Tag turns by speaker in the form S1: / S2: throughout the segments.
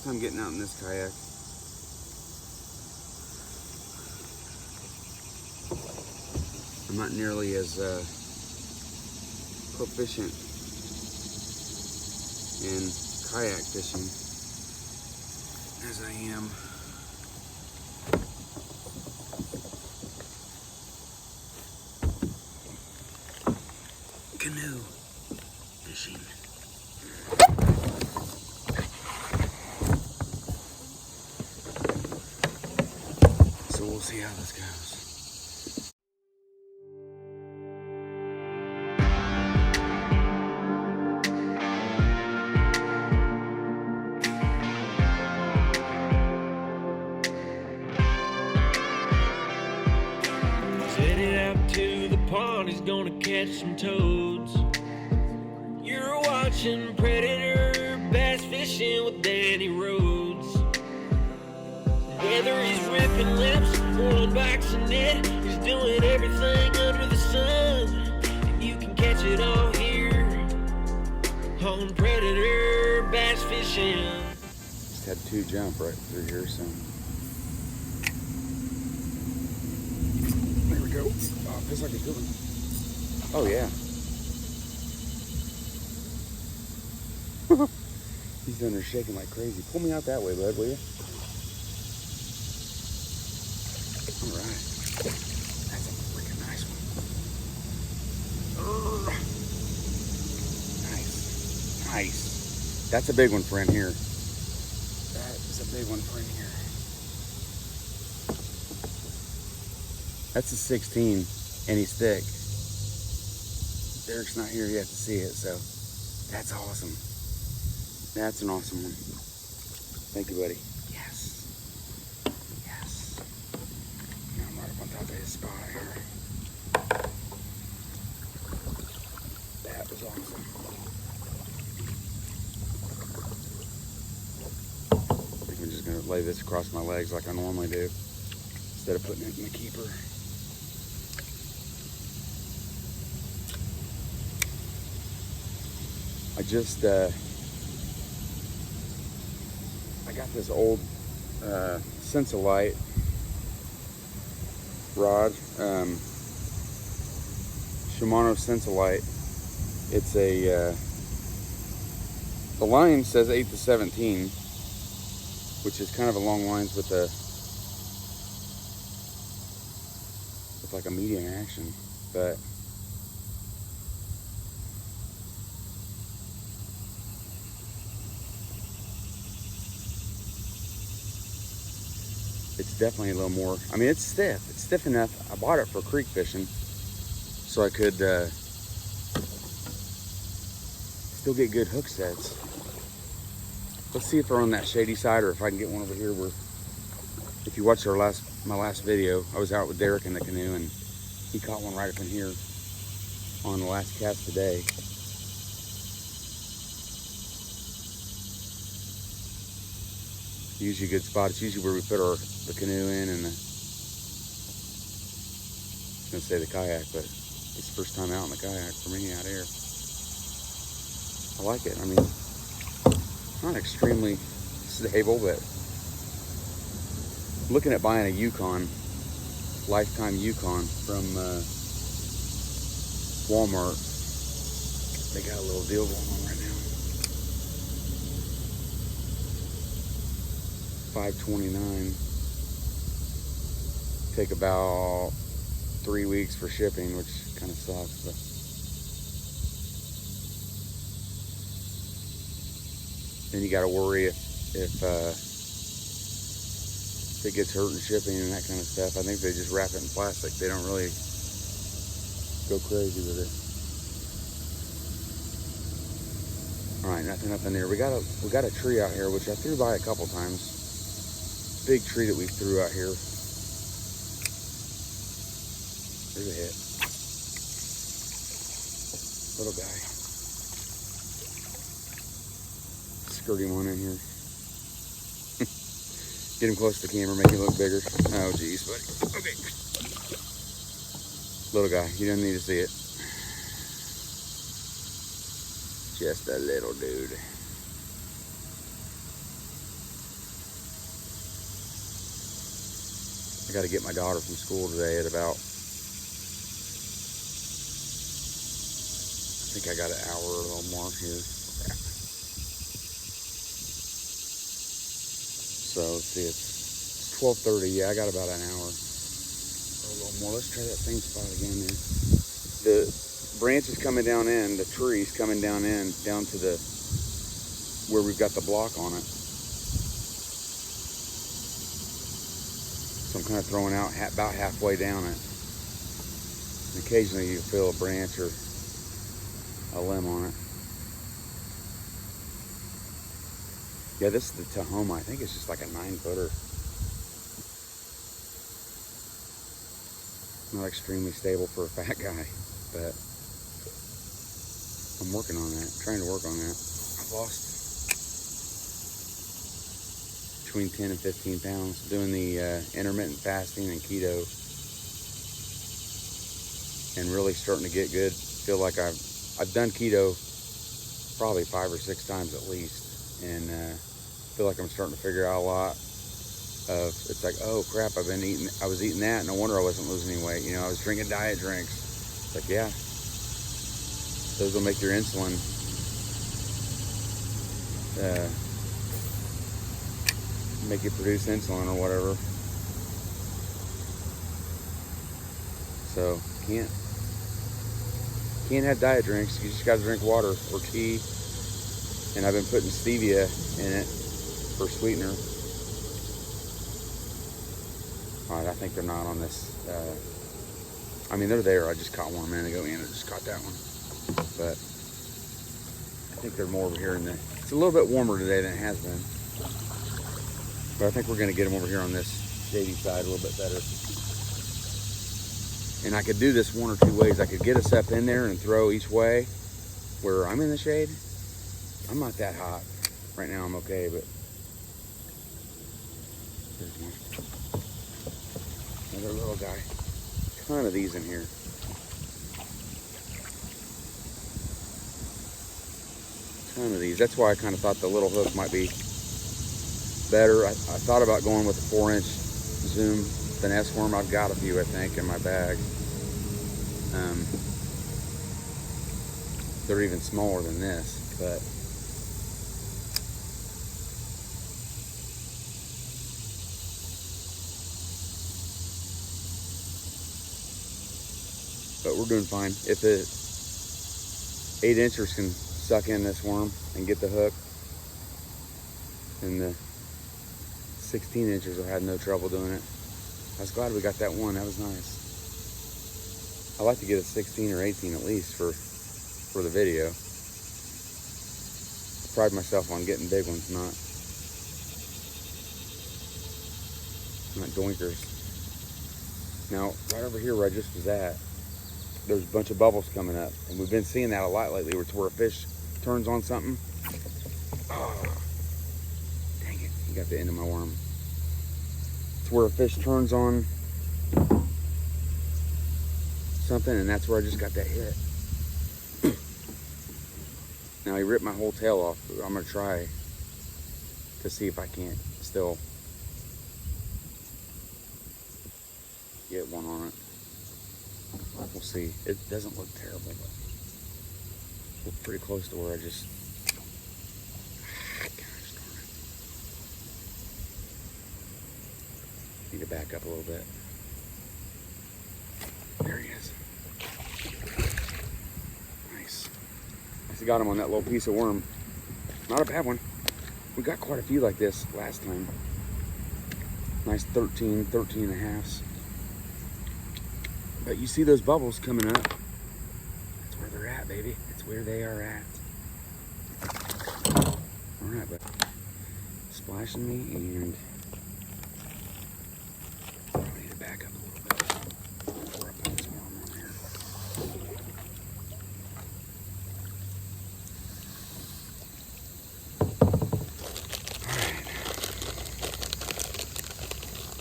S1: time getting out in this kayak. I'm not nearly as proficient in kayak fishing as I am canoe fishing. So we'll see how this goes.
S2: Headed out to the pond, he's gonna catch some toads. You're watching Predator bass fishing with Danny Rhodes. Whether he's ripping lips or unboxing it, he's doing everything under the sun. And you can catch it all here on Predator bass fishing.
S1: Just had 2 jump right through here, so. There we go. Oh, feels like a good one. Oh, yeah. He's down there shaking like crazy. Pull me out that way, bud, will you? All right. That's a freaking nice one. Nice. Nice. That's a big one for in here. That is a big one for in here. That's a 16, and he's thick. Derek's not here yet to see it, so that's awesome. That's an awesome one. Thank you, buddy. Yes. Yes. Now I'm right up on top of his spot here. That was awesome. I think I'm just going to lay this across my legs like I normally do, instead of putting it in the keeper. I just, I got this old Sensolite rod, Shimano Sensolite. It's a, the line says 8 to 17, which is kind of along lines with like a medium action, but it's definitely a little more, I mean, it's stiff. It's stiff enough. I bought it for creek fishing so I could still get good hook sets. Let's see if they're on that shady side or if I can get one over here where, if you watched my last video, I was out with Derek in the canoe and he caught one right up in here on the last cast today. Usually a good spot. It's usually where we put the canoe in and I was gonna say the kayak, but it's the first time out in the kayak for me out here. I like it. I mean, it's not extremely stable, but I'm looking at buying a Yukon, lifetime Yukon from Walmart. They got a little deal going on right now. $5.29. Take about 3 weeks for shipping, which kind of sucks, but then you got to worry if it gets hurt in shipping and that kind of stuff. I think they just wrap it in plastic. They don't really go crazy with it. All right, nothing up in there. We got a tree out here, which I threw by a couple times. Big tree that we threw out here. There's a hit. Little guy. Skirt him on in here. Get him close to the camera, make him look bigger. Oh, geez, buddy. Okay. Little guy, you don't need to see it. Just a little dude. I got to get my daughter from school today at about, I think I got an hour or a little more here. So let's see, it's 12:30. Yeah, I got about an hour or a little more. Let's try that same spot again there. The branches coming down in, the trees coming down in, down to the, where we've got the block on it. So I'm kind of throwing out about halfway down it. And occasionally you feel a branch or a limb on it. Yeah, this is the Tahoma. I think it's just like a 9-footer. Not extremely stable for a fat guy, but I'm working on that. I'm trying to work on that. I've lost between 10 and 15 pounds doing the intermittent fasting and keto, and really starting to get good. Feel like I've done keto probably 5 or 6 times at least, and feel like I'm starting to figure out a lot of, it's like, oh crap, I was eating that, no wonder I wasn't losing any weight. You know, I was drinking diet drinks. It's like, yeah, those will make your insulin make you produce insulin or whatever. So can't have diet drinks. You just got to drink water or tea. And I've been putting stevia in it for sweetener. All right, I think they're not on this. I mean, they're there. I just caught one a minute ago, and I just caught that one. But I think they're more over here in the. It's a little bit warmer today than it has been. But I think we're going to get them over here on this shady side a little bit better. And I could do this one or two ways. I could get us up in there and throw each way where I'm in the shade. I'm not that hot. Right now I'm okay, but there's one. Another little guy. Ton of these in here. Ton of these. That's why I kind of thought the little hook might be better. I thought about going with a 4-inch Zoom finesse worm. I've got a few, I think, in my bag. They're even smaller than this, but we're doing fine. If the 8-inchers can suck in this worm and get the hook, then the 16-inchers will have no trouble doing it. I was glad we got that one. That was nice. I like to get a 16 or 18 at least for the video. I pride myself on getting big ones, not doinkers. Now, right over here where I just was at, there's a bunch of bubbles coming up, and we've been seeing that a lot lately, where a fish turns on something. Oh, dang it! You got the end of my worm. It's where a fish turns on something, and that's where I just got that hit. Now he ripped my whole tail off. I'm gonna try to see if I can't still get one on it. We'll see. It doesn't look terrible, but we're pretty close to where I just. Gosh darn it. Need to back up a little bit. There he is. Nice. I got him on that little piece of worm. Not a bad one. We got quite a few like this last time. Nice 13 and a halves. But you see those bubbles coming up. That's where they're at, baby. That's where they are at. All right, but splashing me, and I need to back up a little bit before I put this worm on there. All right.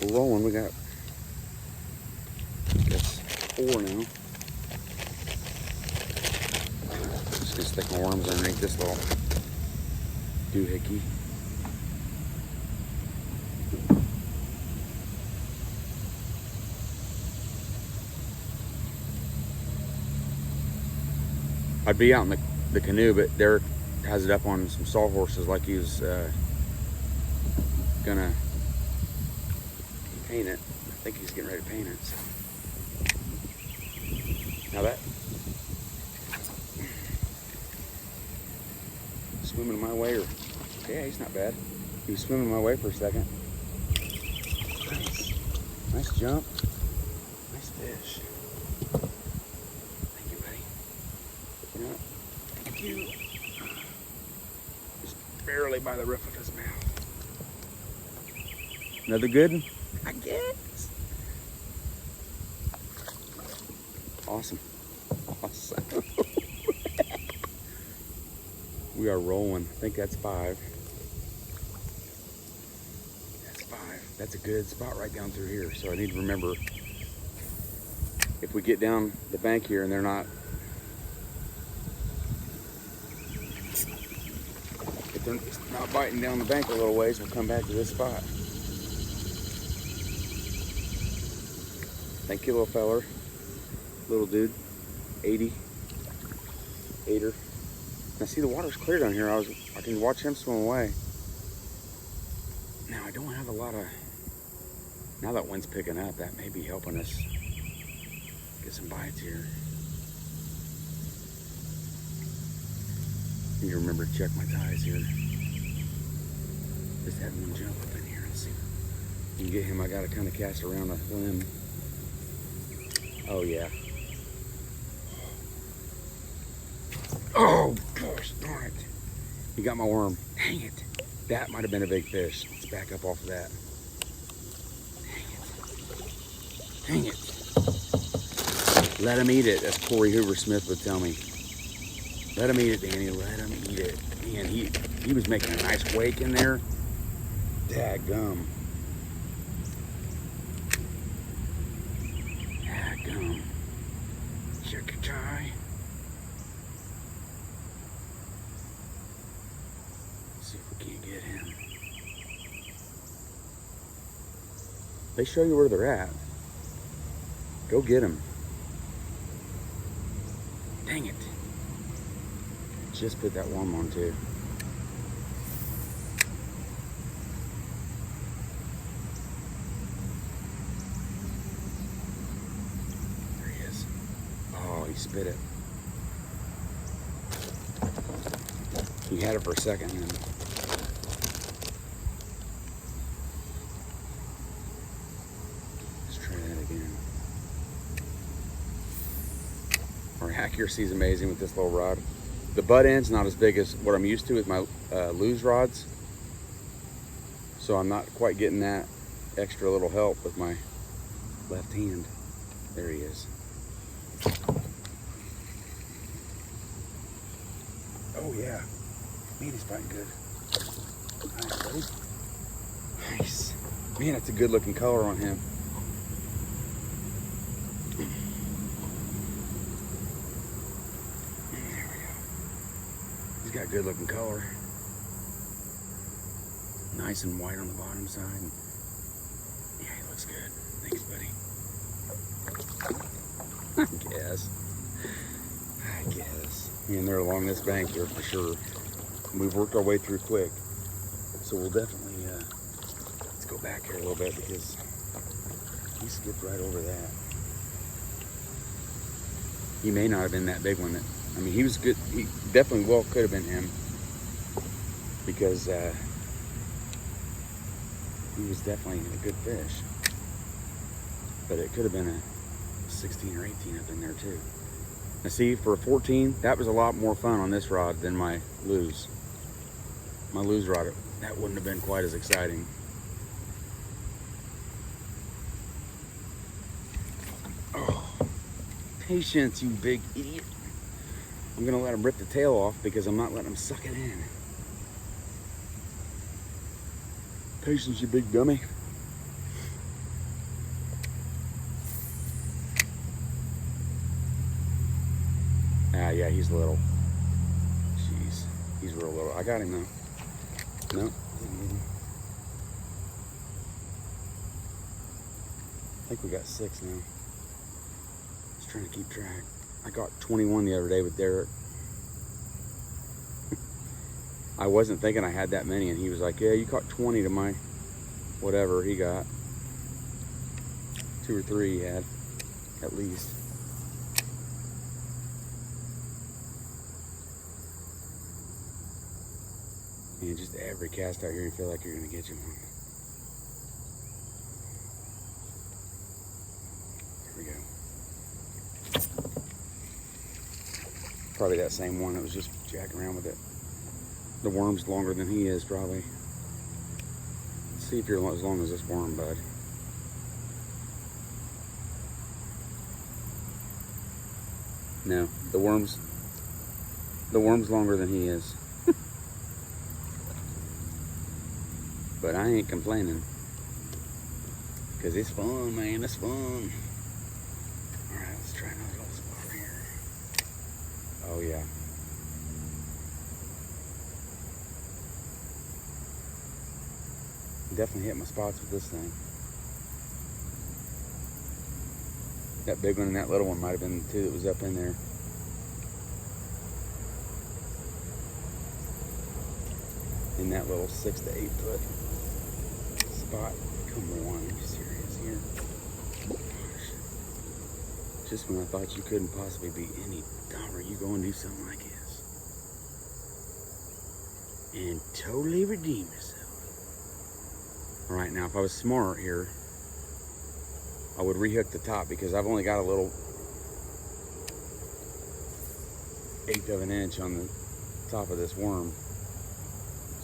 S1: We're rolling. We got 4 now. Just gonna stick my worms underneath this little doohickey. I'd be out in the canoe, but Derek has it up on some sawhorses like he was gonna paint it. I think he's getting ready to paint it. So. Now that swimming my way, or yeah, he's not bad. He was swimming my way for a second. Nice jump. Nice fish. Thank you, buddy. Yeah, thank you. Just barely by the roof of his mouth. Another good one? I guess. Awesome. Awesome. We are rolling. I think that's 5. That's 5. That's a good spot right down through here. So I need to remember, if we get down the bank here and they're not, if they're not biting down the bank a little ways, we'll come back to this spot. Thank you, little feller. Little dude. 80. 8er. Now see, the water's clear down here. I can watch him swim away. Now I don't have a lot of, now that wind's picking up, that may be helping us get some bites here. I need to remember to check my ties here. Just had one jump up in here and see. You can get him, I gotta kind of cast around a limb. Oh yeah. Oh gosh darn it. You got my worm. Dang it. That might have been a big fish. Let's back up off of that. Dang it. Let him eat it, as Corey Hoover Smith would tell me. Let him eat it, Danny. Let him eat it. Man, he was making a nice wake in there. Dadgum. Dadgum. Check your tie. See if we can't get him. They show you where they're at. Go get him. Dang it. Just put that worm on too. There he is. Oh, he spit it. He had it for a second and then let's try that again. Our accuracy is amazing with this little rod. The butt end's not as big as what I'm used to with my lose rods. So I'm not quite getting that extra little help with my left hand. There he is. Oh yeah. Man, he's fighting good. Nice, buddy. Nice. Man, that's a good looking color on him. Got good looking color. Nice and white on the bottom side. Yeah, he looks good. Thanks, buddy. I guess. Man, they're along this bank here for sure. We've worked our way through quick. So we'll definitely, let's go back here a little bit because he skipped right over that. He may not have been that big one. I mean, he was good. He definitely well could have been him because he was definitely a good fish. But it could have been a 16 or 18 up in there too. Now see, for a 14, that was a lot more fun on this rod than my lose. My lose rod, that wouldn't have been quite as exciting. Oh, patience, you big idiot. I'm gonna let him rip the tail off because I'm not letting him suck it in. Patience, you big dummy. Ah, yeah, he's little. Jeez, he's real little. I got him though. No, didn't get him. I think we got 6 now. Just trying to keep track. I got 21 the other day with Derek. I wasn't thinking I had that many, and he was like, yeah, you caught 20 to my whatever he got. 2 or 3 he had, at least. And just every cast out here, you feel like you're gonna get you one. Here we go. Probably that same one that was just jacking around with it. The worm's longer than he is, probably. Let's see if you're as long as this worm, bud. No, the worm's longer than he is. But I ain't complaining, because it's fun, man. It's fun. All right, let's try another little spot here. Oh yeah. Definitely hit my spots with this thing. That big one and that little one might have been the 2 that was up in there. In that little 6 to 8 foot spot. Come on, are you serious here? Gosh. Just when I thought you couldn't possibly be any dumber, you go and do something like this. And totally redeem yourself. Alright, now if I was smart here, I would rehook the top, because I've only got a little 1/8 of an inch on the top of this worm.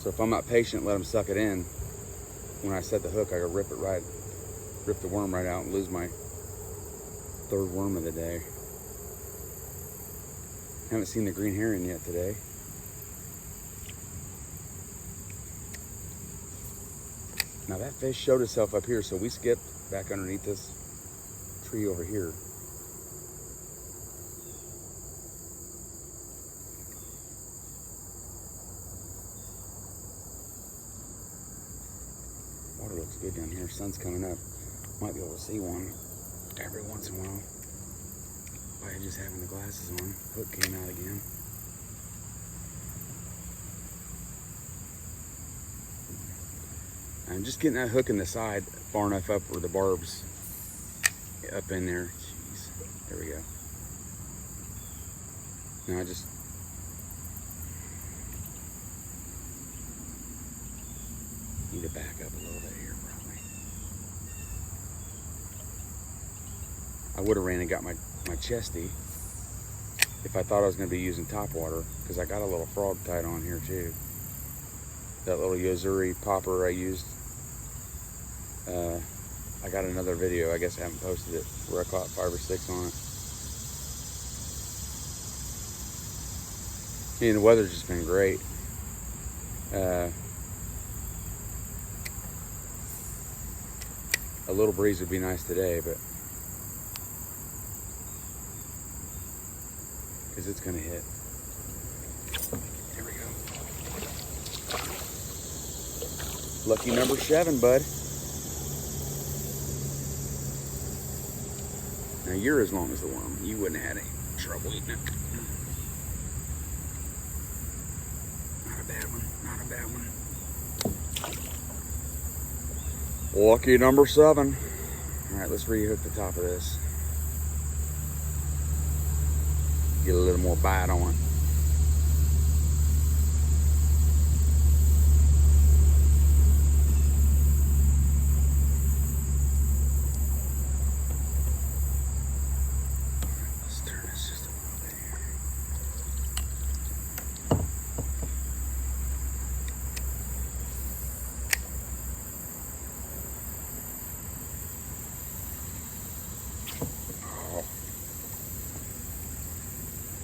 S1: So if I'm not patient, let him suck it in. When I set the hook, I gotta rip the worm right out and lose my 3rd worm of the day. Haven't seen the green herring yet today. Now that fish showed itself up here, so we skipped back underneath this tree over here. Water looks good down here. Sun's coming up. Might be able to see one every once in a while by just having the glasses on. Hook came out again. I'm just getting that hook in the side far enough up where the barb's up in there. Jeez. There we go. Now I just need to back up a little bit here, probably. I would have ran and got my chesty if I thought I was going to be using top water, because I got a little frog tied on here too. That little Yozuri popper I used. I got another video, I guess I haven't posted it, where I caught 5 or 6 on it. And the weather's just been great. A little breeze would be nice today, but because it's gonna hit. Here we go. Lucky number 7, bud. Now you're as long as the worm. You wouldn't have had any trouble eating it. Not a bad one. Not a bad one. Lucky number 7. All right, let's rehook the top of this. Get a little more bite on it.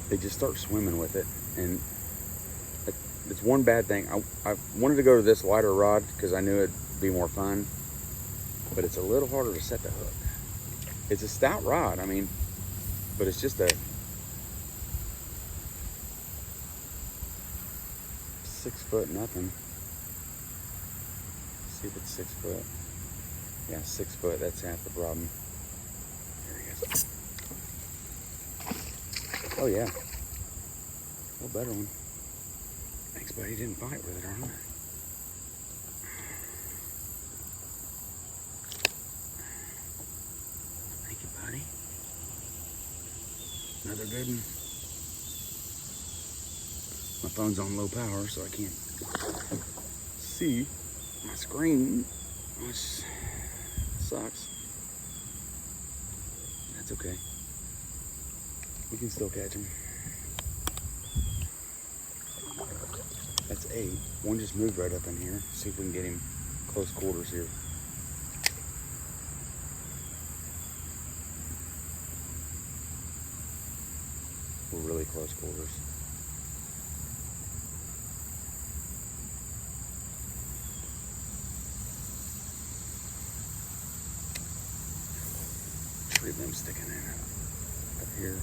S1: They just start swimming with it, and it's one bad thing. I wanted to go to this lighter rod because I knew it'd be more fun, but it's a little harder to set the hook. It's a stout rod, I mean, but it's just a 6 foot nothing. Let's see if it's 6 foot. Yeah, 6 foot, that's half the problem. There he is. Oh yeah, a little better one. Thanks, buddy. He didn't fight with it, Arnold. Thank you, buddy. Another good one. My phone's on low power, so I can't see my screen, which sucks. That's okay. We can still catch him. That's 8. One just moved right up in here. See if we can get him close quarters here. We're really close quarters. Tree limb sticking in up here.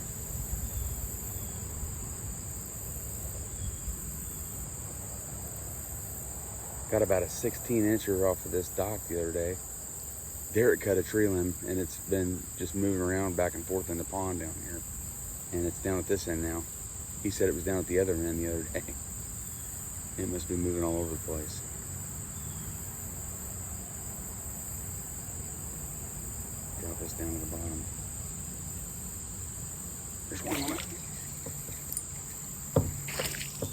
S1: Got about a 16-incher off of this dock the other day. Derek cut a tree limb, and it's been just moving around back and forth in the pond down here. And it's down at this end now. He said it was down at the other end the other day. It must be moving all over the place. Drop this down to the bottom. There's one on it.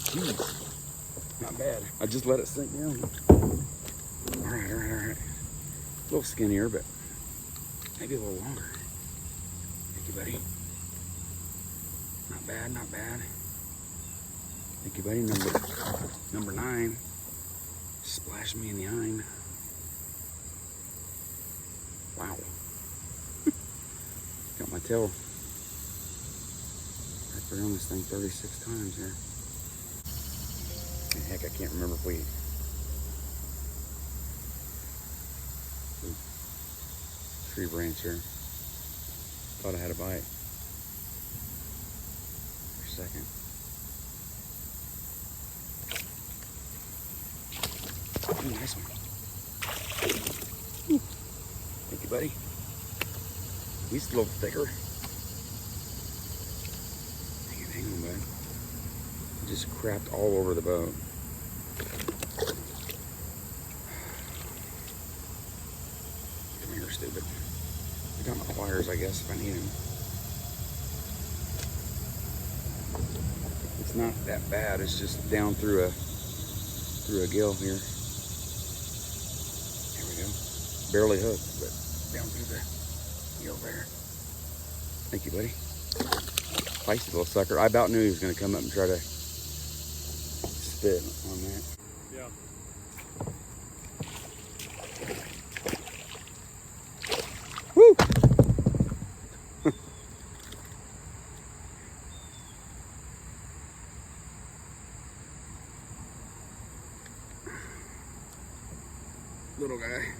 S1: Jeez. Not bad. I just let it sink down. All right. A little skinnier, but maybe a little longer. Thank you, buddy. Not bad. Thank you, buddy. Number 9. Splashed me in the eye. Wow. Got my tail wrapped around this thing 36 times here. And heck, I can't remember if we tree branch here. Thought I had a bite for a second. Ooh, nice one. Ooh. Thank you, buddy. He's a little thicker. Hang on, bud. Just crapped all over the boat. Come here, stupid. I got my pliers, I guess, if I need them. It's not that bad. It's just down through a gill here. There we go. Barely hooked, but down through the gill there. Thank you, buddy. Feisty little sucker. I about knew he was going to come up and try to spit on that.
S3: Yeah.
S1: Woo! Little guy.